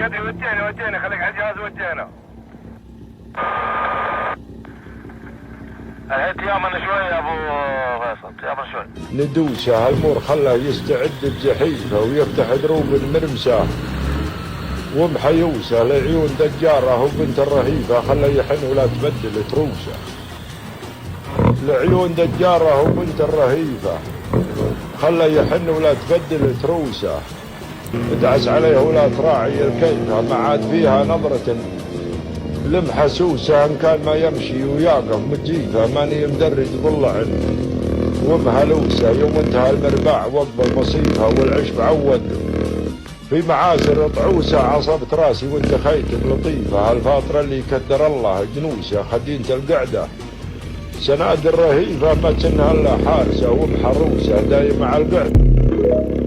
قدري وجهني خليك على الجهاز وجهنا. الحين يامن شوي يا ابو فيصل يامن شوي. ندوسه هالمور خله يستعد الجحيفه ويفتح دروب المرمسه ومحيوسه لعيون دجاره وبنت الرهيفه خله يحن ولا تبدل تروسه. لعيون دجاره وبنت الرهيفه خله يحن ولا تبدل تروسه. ادعس عليه ولا تراعي الكيفه ما عاد فيها نظره لمحسوسه ان كان ما يمشي ويقف مجيفه ماني مدرج ضلع ومهلوسه. يوم انتهى المرباع وقف المصيفه والعشب عود في معازر طعوسه. عصبت راسي وانت خيتك لطيفه هالفاطره اللي كدر الله جنوسه. خدينة القعده سناد الرهيفه ما تنها الا حارسه ومحروسه دايم مع القعده.